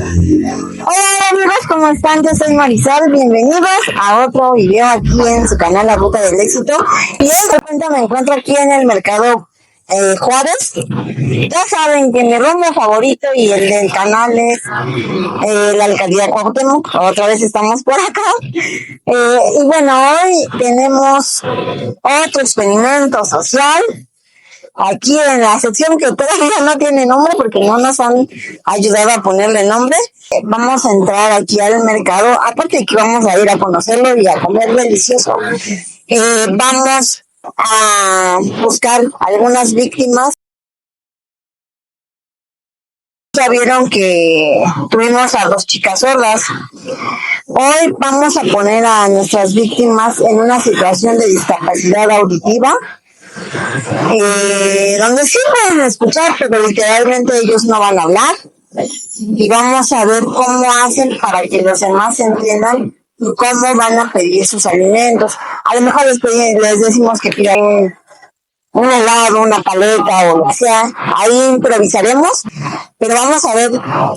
Hola amigos, ¿cómo están? Yo soy Marisol, bienvenidos a otro video aquí en su canal La Ruta del Éxito. Y de repente me encuentro aquí en el mercado Juárez. Ya saben que mi rumbo favorito y el del canal es la alcaldía Cuauhtémoc. Otra vez estamos por acá. Y bueno, hoy tenemos otro experimento social aquí en la sección que todavía no tiene nombre porque no nos han ayudado a ponerle nombre. Vamos a entrar aquí al mercado, aparte de que vamos a ir a conocerlo y a comer delicioso. Vamos a buscar algunas víctimas. Ya vieron que tuvimos a 2 chicas sordas. Hoy vamos a poner a nuestras víctimas en una situación de discapacidad auditiva, donde sí pueden escuchar, pero literalmente ellos no van a hablar. Y vamos a ver cómo hacen para que los demás entiendan y cómo van a pedir sus alimentos. A lo mejor les decimos que pidan un helado, una paleta o lo que sea. Ahí improvisaremos, pero vamos a ver.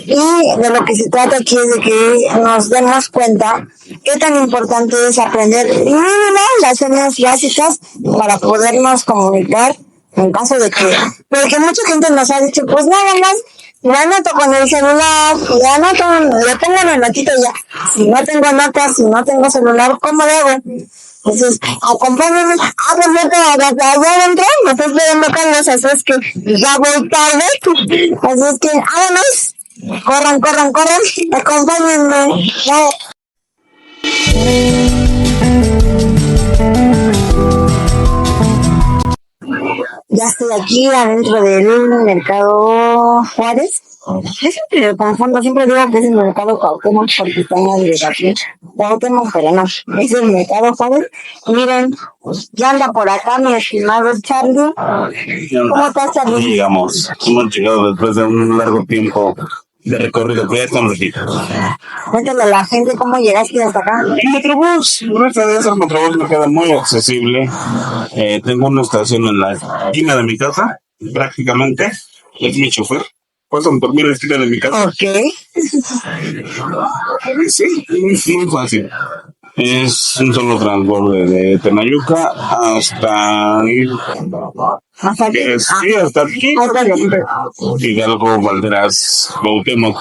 Y de lo que se trata aquí es de que nos demos cuenta qué tan importante es aprender las señas básicas para podernos comunicar en caso de que, porque mucha gente nos ha dicho, pues nada más me anoto con el celular, le pongo una notita y ya. Si no tengo notas, si no tengo celular, ¿cómo le hago? Entonces, acompáñenme. Perfecto, allá adentro, me estoy esperando Carlos, así es que ya voy tarde. Así es que, vámonos. Corran, acompáñenme. Ya estoy aquí adentro del mercado Juárez. Yo siempre lo confundo, siempre digo que es el mercado Cuauhtémoc porque está en la delegación Cuauhtémoc, pero no, es el mercado Juárez. Miren, ya anda por acá mi estimado Charlie. ¿Cómo estás, Charlie? Llegamos, hemos llegado después de un largo tiempo de recorrido, pero ya estamos aquí. Cuéntale a la gente cómo llegaste hasta acá. El Metrobús, gracias a Dios el Metrobús me queda muy accesible. Tengo una estación en la esquina de mi casa, prácticamente, es mi chofer. Puedo dormir en la esquina de mi casa. Ok. Sí, es muy fácil. Es un solo transborde de Tenayuca hasta ¿Hasta aquí? sí, hasta aquí. Hidalgo, Valderas, Cuauhtémoc.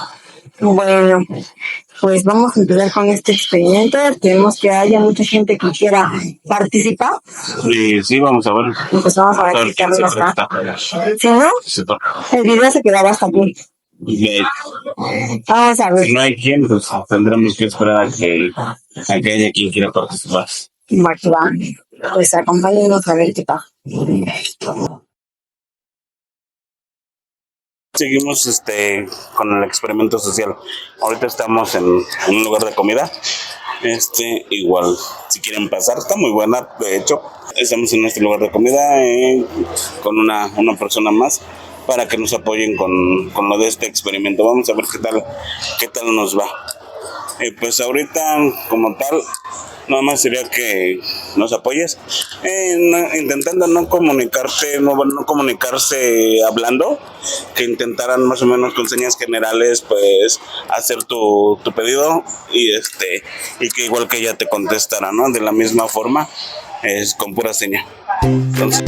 Bueno, pues vamos a empezar con este experimento. Tenemos que haya mucha gente que quiera participar. Y sí, vamos a ver. Pues vamos a ver qué Carlos está. Si no, el video se quedará hasta aquí. Vamos a ver. Si no hay quien, pues tendremos que esperar a que haya quien quiera participar. Va. Pues acompáñenos a ver qué tal. Seguimos con el experimento social. Ahorita estamos en un lugar de comida. Igual, si quieren pasar, está muy buena. De hecho, estamos en este lugar de comida con una persona más para que nos apoyen con lo de este experimento. Vamos a ver qué tal nos va. Pues ahorita, como tal, nada más sería que nos apoyes intentando no comunicarse hablando, que intentaran más o menos con señas generales pues hacer tu pedido y que igual que ella te contestara, ¿no? De la misma forma, es con pura seña. Entonces,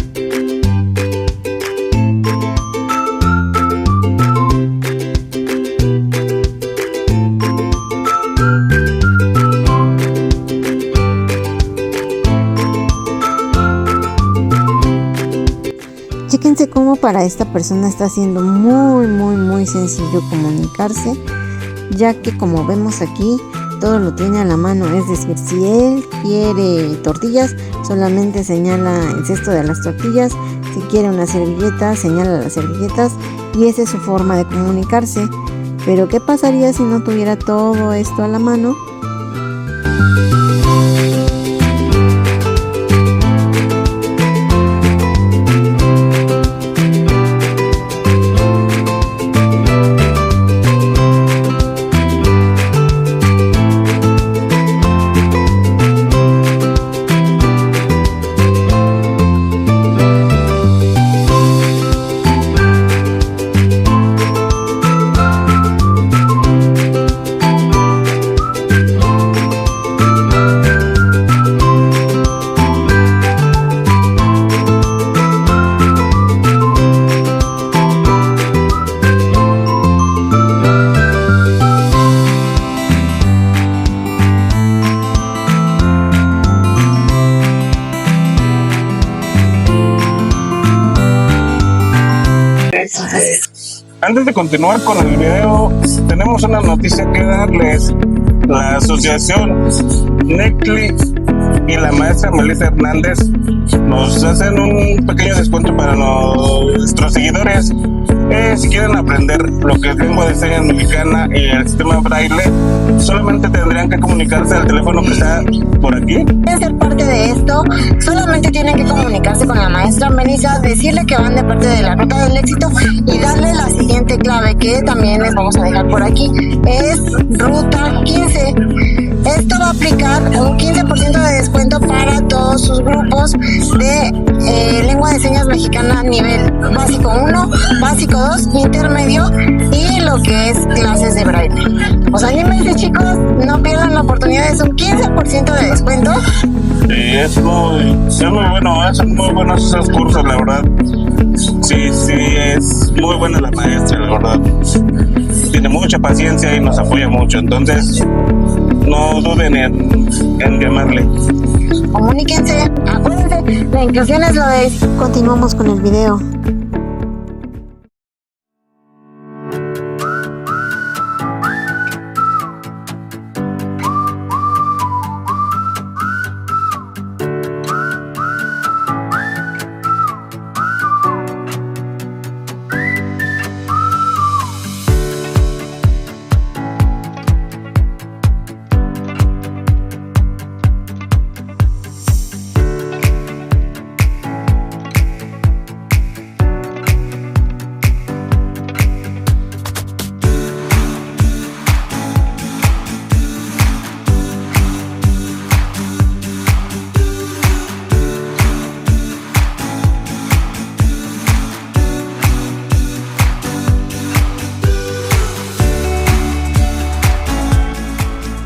Chéquense cómo para esta persona está siendo muy sencillo comunicarse, ya que como vemos aquí, todo lo tiene a la mano. Es decir, si él quiere tortillas, solamente señala el cesto de las tortillas. Si quiere una servilleta, señala las servilletas, y esa es su forma de comunicarse. Pero ¿qué pasaría si no tuviera todo esto a la mano? Antes de continuar con el video, tenemos una noticia que darles. La asociación Necli y la maestra Melissa Hernández nos hacen un pequeño descuento para nuestros seguidores. Si quieren aprender lo que es lengua de señas mexicana y el sistema braille, solamente tendrían que comunicarse al teléfono que está por aquí. Quieren ser parte de esto, solamente tienen que comunicarse con la maestra Melissa, decirle que van de parte de la Ruta del Éxito y darle la siguiente clave que también les vamos a dejar por aquí. Es Ruta 15. Esto va a aplicar un 15% de descuento para todos sus grupos de lengua de señas mexicana nivel básico 1, básico 2, intermedio y lo que es clases de braille. Pues anímense, chicos, no pierdan la oportunidad, es un 15% de descuento. Sí, es muy bueno, son muy buenos esos cursos, la verdad. Sí, es muy buena la maestra, la verdad. Tiene mucha paciencia y nos apoya mucho, entonces no duden en llamarle. Comuníquense, acuérdense, la inclusión es lo de... Continuamos con el video.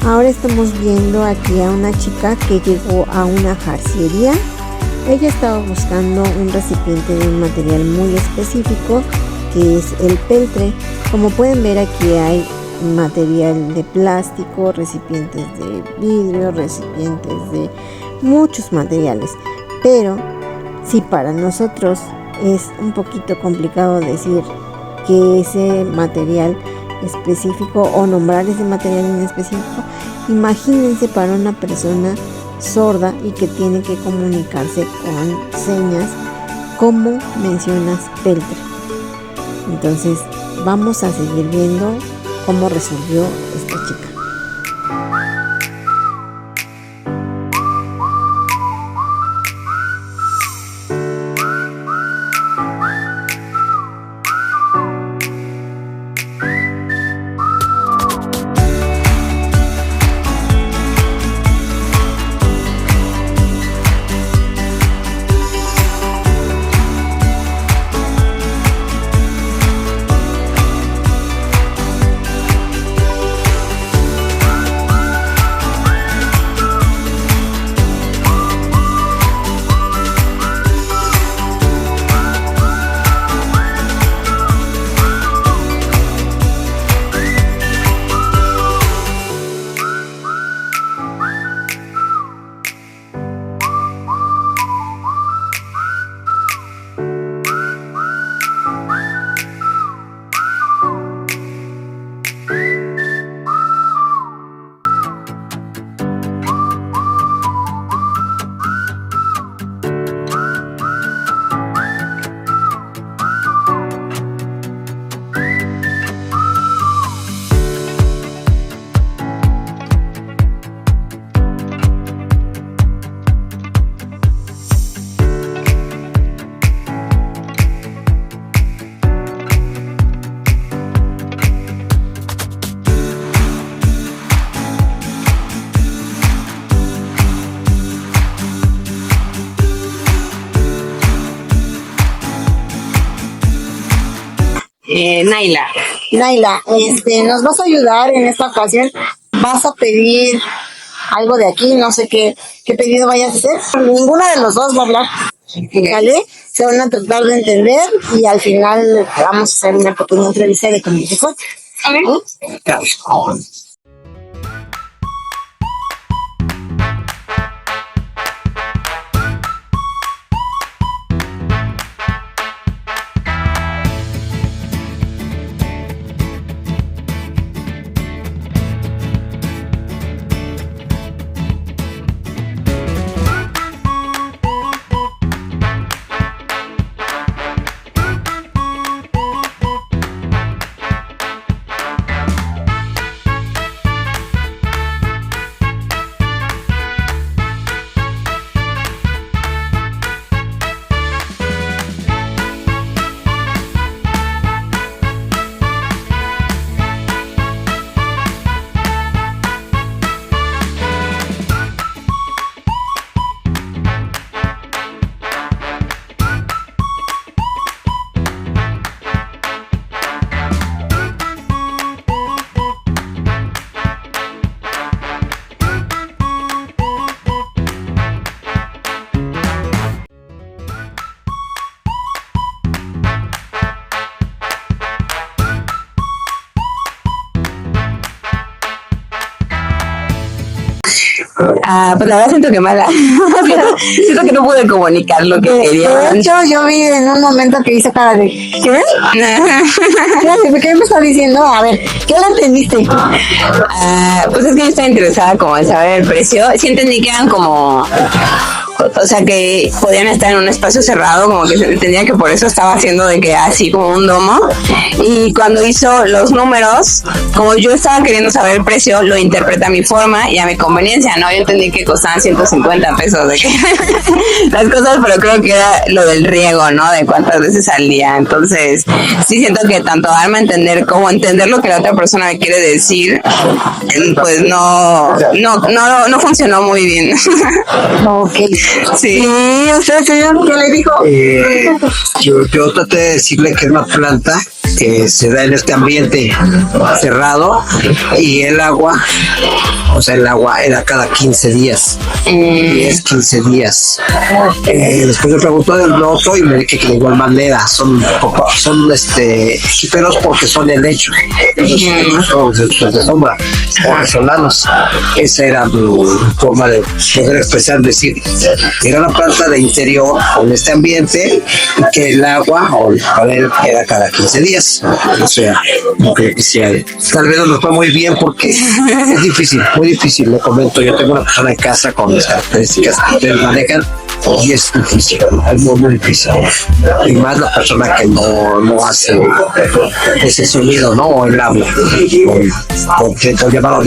Ahora estamos viendo aquí a una chica que llegó a una jarciería. Ella estaba buscando un recipiente de un material muy específico que es el peltre. Como pueden ver, aquí hay material de plástico, recipientes de vidrio, recipientes de muchos materiales. Pero si para nosotros es un poquito complicado decir que ese material específico o nombrar ese material en específico, imagínense para una persona sorda y que tiene que comunicarse con señas, como mencionas peltre. Entonces vamos a seguir viendo cómo resolvió esta chica. Naila, nos vas a ayudar en esta ocasión. Vas a pedir algo de aquí, no sé qué pedido vayas a hacer. Ninguna de los dos va a hablar. ¿Vale? Se van a tratar de entender y al final vamos a hacer una pequeña entrevista de comunicación. Pues la verdad siento que mala. Siento que no pude comunicar lo que quería. De hecho, yo vi en un momento que hice cara de ¿qué? ¿Qué me está diciendo? A ver, ¿qué le entendiste? Pues es que yo estaba interesada como en saber el precio. Sí entendí que eran como... O sea, que podían estar en un espacio cerrado, como que se entendía que por eso estaba haciendo de que así como un domo. Y cuando hizo los números, como yo estaba queriendo saber el precio, lo interpreté a mi forma y a mi conveniencia, ¿no? Yo entendí que costaban 150 pesos de que las cosas, pero creo que era lo del riego, ¿no? De cuántas veces al día. Entonces, sí siento que tanto darme a entender como entender lo que la otra persona me quiere decir, pues no funcionó muy bien. Ok. Sí. ¿Usted, señor, qué le dijo? Yo traté de decirle que es una planta que se da en este ambiente cerrado y el agua era cada 15 días. Y es 15 días. Después me preguntó del otro y me dije que de igual manera son chíperos porque son de lecho, son de sombra, venezolanos. Esa era mi forma de poder expresar, decir, era una planta de interior con este ambiente y que el agua o el panel era cada 15 días. O sea, no creo que sea. Tal vez no nos fue muy bien porque es difícil, muy difícil. Le comento, yo tengo una persona en casa con las características que ustedes manejan y es difícil, es muy difícil. Y más la persona que no hace ese sonido, ¿no? O el habla. O llamarlo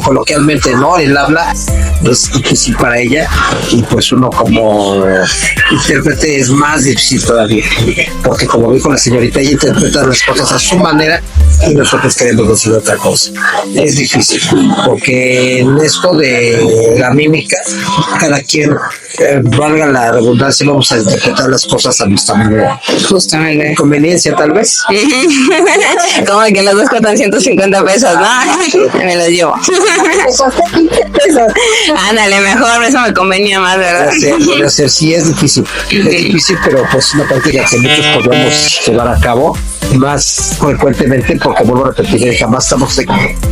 coloquialmente, ¿no? El habla es difícil para ella y pues uno como intérprete es más difícil todavía. Porque como dijo la señorita, ella interpreta las cosas a su manera y nosotros queremos decir otra cosa. Es difícil porque en esto de la mímica, cada quien, valga la redundancia, vamos a interpretar las cosas a nuestra manera. Justamente. Conveniencia, tal vez. Como que los dos cuestan 150 pesos, ¿no? Me los llevo. Ándale, mejor, eso me convenía más, ¿verdad? Puede ser, sí, es difícil, pero pues una práctica que muchos podemos llevar a cabo más frecuentemente, porque vuelvo a repetir, jamás estamos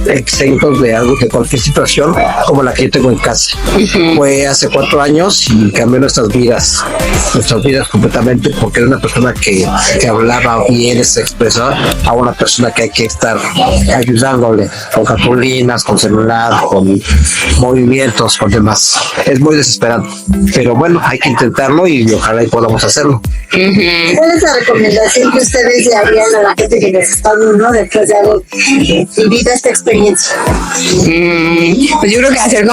exentos de algo, de cualquier situación como la que yo tengo en casa. Fue hace 4 años y cambió nuestras vidas completamente, porque era una persona que hablaba bien, se expresaba, a una persona que hay que estar ayudándole con cartulinas, con celular, con movimientos, con demás. Es muy desesperante, pero bueno, hay que intentarlo y ojalá y podamos hacerlo. ¿Cuál es la recomendación que ustedes le harían a la gente que les está viendo después de haber vivido esta experiencia? Pues yo creo que hacer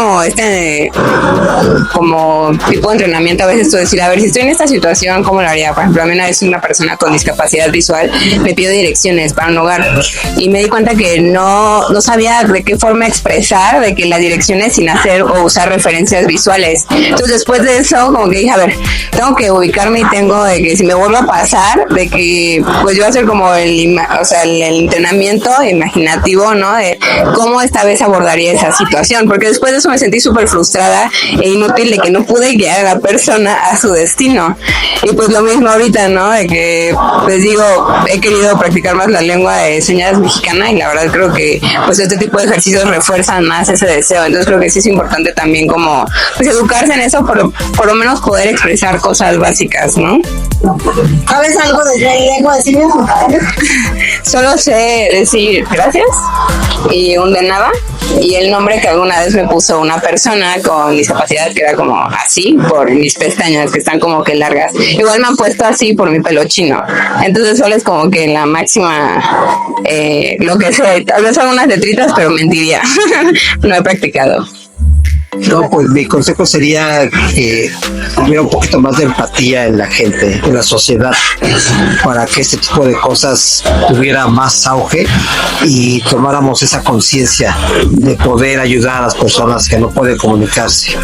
como tipo de entrenamiento, a veces tú decir, a ver, si estoy en esta situación, ¿cómo lo haría? Por ejemplo, a mí una vez una persona con discapacidad visual me pidió direcciones para un hogar y me di cuenta que no sabía de qué forma expresar de que las direcciones sin hacer o usar referencias visuales. Entonces después de eso como que dije, a ver, tengo que ubicarme y tengo de que si me vuelve a pasar, de que pues yo voy a hacer como el entrenamiento imaginativo, ¿no? De cómo esta vez abordaría esa situación, porque después de eso me sentí súper frustrada e inútil de que no pude guiar a la persona a su destino. Y pues lo mismo ahorita, ¿no? De que, pues digo, he querido practicar más la lengua de señas mexicana y la verdad creo que pues este tipo de ejercicios refuerzan más ese deseo. Entonces creo que sí es importante también como pues educarse en eso, por lo menos poder expresar cosas básicas, ¿no? ¿Sabes algo de lengua de señas? Solo sé decir gracias y un de nada y el nombre que alguna vez me puso una persona con discapacidad que era como así por mis pestañas que están como que largas. Igual me han puesto así por mi pelo chino. Entonces solo es como que la máxima lo que sé, tal vez algunas letritas, pero mentiría. No he practicado. No, pues mi consejo sería que hubiera un poquito más de empatía en la gente, en la sociedad, para que este tipo de cosas tuviera más auge y tomáramos esa conciencia de poder ayudar a las personas que no pueden comunicarse.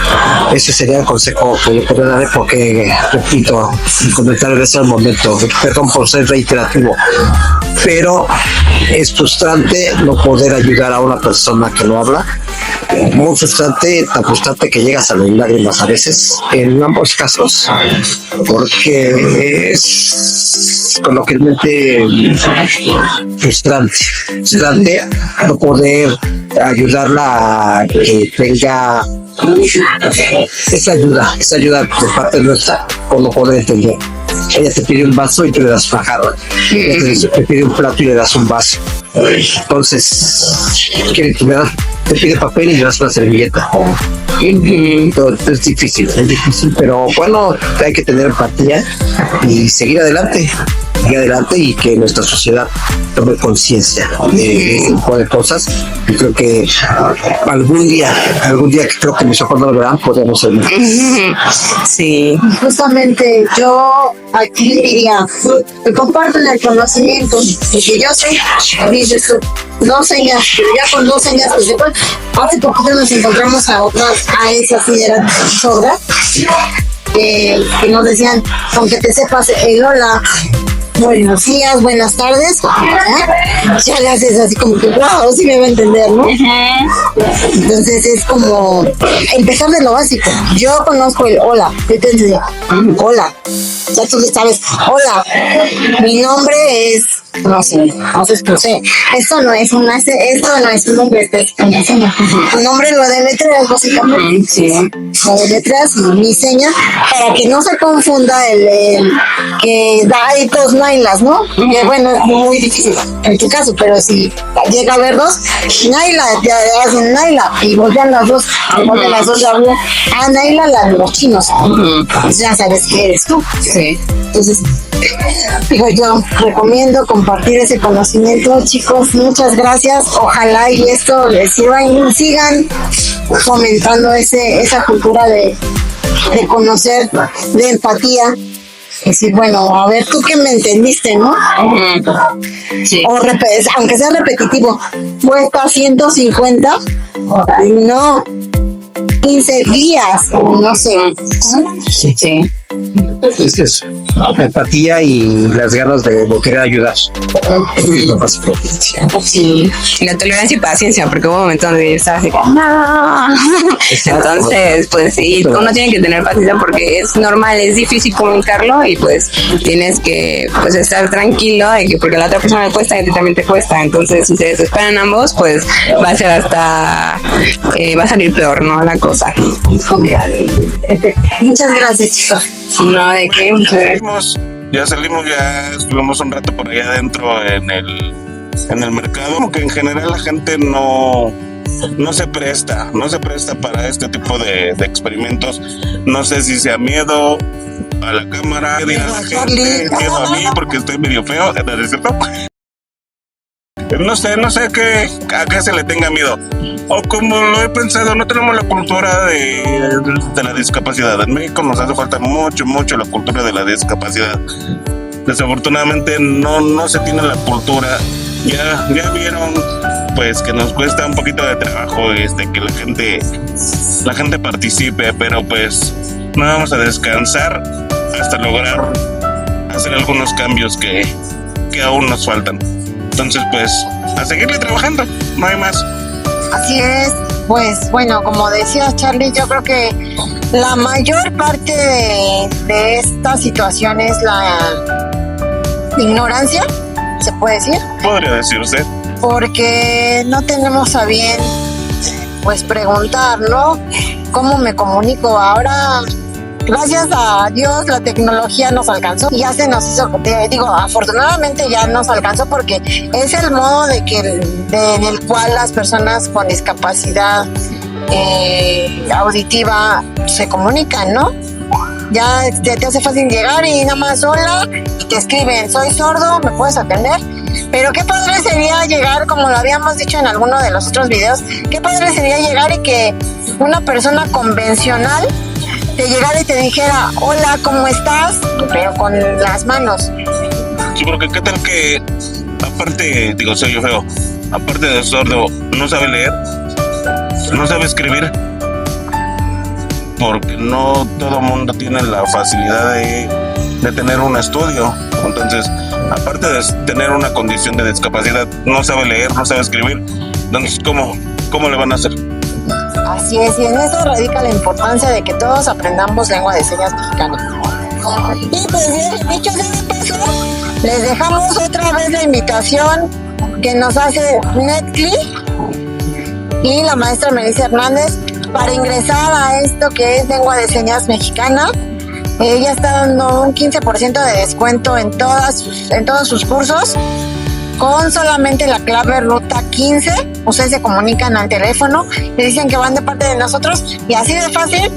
Ese sería el consejo que yo podría darle, porque, repito, el comentario de ese momento, perdón por ser reiterativo, pero es frustrante no poder ayudar a una persona que no habla. Muy frustrante, tan frustrante que llegas a las lágrimas a veces, en ambos casos, porque es coloquialmente frustrante no poder ayudarla a que tenga esa ayuda de parte nuestra, por no poder entender. Ella te pide un vaso y tú le das una jarra. Ella te pide un plato y le das un vaso. Entonces, te pide papel y le das una servilleta. Entonces, es difícil, pero bueno, hay que tener empatía y seguir adelante y que nuestra sociedad tome conciencia de ese tipo de cosas. Y creo que algún día que creo que mis ojos no lo verán, podemos ser. Sí. Justamente yo aquí diría, que comparten el conocimiento, y que yo sé, dices tú, 2 señas, pero ya con 2 señas, pues después, hace poquito nos encontramos a esa señora sorda, que nos decían, aunque te sepas el hola, buenos días, buenas tardes, ya le haces así como que, wow, sí me va a entender, ¿no? Entonces es como empezar de lo básico. Yo conozco el hola, yo te enseño, hola, ya tú le sabes, hola, mi nombre es, no sé, esto no es un nombre, tu nombre lo deletreas básicamente, lo deletreas y mi seña, para que no se confunda el que hay 2 Nailas, ¿no? Que bueno, es muy difícil en tu caso, pero si llega a haber 2, Naila, te hacen Naila y voltean las dos ya hablan, Naila, la de los chinos, pues ya sabes que eres tú. Sí. Entonces, digo, yo recomiendo compartir ese conocimiento, chicos, muchas gracias, ojalá y esto les sirva y sigan fomentando esa cultura de conocer, de empatía. Decir, bueno, a ver, tú que me entendiste, ¿no? Sí. O aunque sea repetitivo, cuesta 150, no, 15 días, no sé. Sí. Es eso, empatía y las ganas de querer ayudar. Sí. Y la tolerancia y paciencia, porque hubo un momento donde yo estaba así, no. Entonces, pues sí, uno tiene que tener paciencia porque es normal, es difícil comunicarlo y pues tienes que pues estar tranquilo de que porque a la otra persona le cuesta y a ti también te cuesta. Entonces, si se desesperan ambos, pues va a ser va a salir peor, ¿no? La cosa. Muchas gracias, chicos. No, ¿de qué? Ya salimos, ya estuvimos un rato por allá adentro en el mercado, como que en general la gente no se presta para este tipo de experimentos. No sé si sea miedo a la cámara, dirá la gente, miedo a mí porque estoy medio feo, ¿no es cierto? No sé a qué se le tenga miedo. O como lo he pensado, no tenemos la cultura de la discapacidad. En México nos hace falta mucho la cultura de la discapacidad. Desafortunadamente no se tiene la cultura. Ya vieron pues que nos cuesta un poquito de trabajo que la gente participe, pero pues no vamos a descansar hasta lograr hacer algunos cambios que aún nos faltan. Entonces, pues, a seguirle trabajando, no hay más. Así es, pues, bueno, como decía Charlie, yo creo que la mayor parte de esta situación es la ignorancia, ¿se puede decir? Podría decirse. Porque no tenemos a bien, pues, preguntar, ¿no? ¿Cómo me comunico? Ahora, gracias a Dios, la tecnología nos alcanzó y ya se nos hizo, afortunadamente ya nos alcanzó porque es el modo en el cual las personas con discapacidad auditiva se comunican, ¿no? Ya te hace fácil llegar y nada más hola y te escriben, soy sordo, ¿me puedes atender? Pero qué padre sería llegar, como lo habíamos dicho en alguno de los otros videos, qué padre sería llegar y que una persona convencional te llegara y te dijera, hola, ¿cómo estás? Pero con las manos. Sí, porque qué tal que, aparte, soy yo feo, aparte de sordo, no sabe leer, no sabe escribir, porque no todo mundo tiene la facilidad de tener un estudio. Entonces, aparte de tener una condición de discapacidad, no sabe leer, no sabe escribir. Entonces, ¿cómo le van a hacer? Así es, y en eso radica la importancia de que todos aprendamos lengua de señas mexicana. Y pues dicho sea de paso, les dejamos otra vez la invitación que nos hace Netflix y la maestra Melissa Hernández para ingresar a esto que es lengua de señas mexicana. Ella está dando un 15% de descuento en todos sus cursos con solamente la clave ruta 15. Ustedes se comunican al teléfono, le dicen que van de parte de nosotros y así de fácil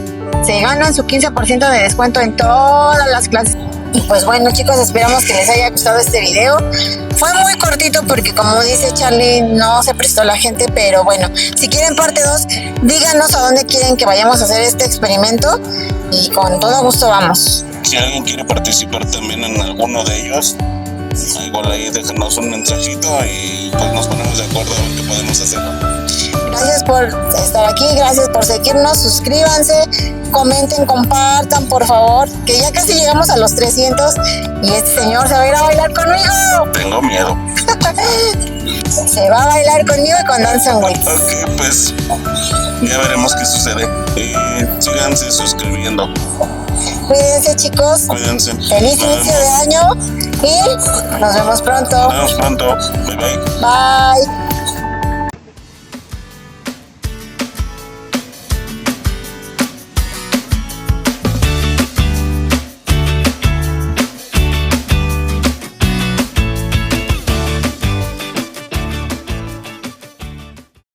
se ganan su 15% de descuento en todas las clases. Y pues bueno, chicos, esperamos que les haya gustado este video. Fue muy cortito porque, como dice Charlie, no se prestó la gente, pero bueno, si quieren parte 2, díganos a dónde quieren que vayamos a hacer este experimento y con todo gusto vamos. Si alguien quiere participar también en alguno de ellos, igual ahí déjenos un mensajito y pues nos ponemos de acuerdo a ver qué podemos hacer. Gracias por estar aquí, gracias por seguirnos, suscríbanse, comenten, compartan, por favor, que ya casi llegamos a los 300 y este señor se va a ir a bailar conmigo. Tengo miedo. Se va a bailar conmigo y con Dance and Waves. Ok, pues ya veremos qué sucede. Síganse suscribiendo. Cuídense, chicos. Cuídense. Feliz inicio de año y nos vemos pronto. Nos vemos pronto. Bye bye. Bye.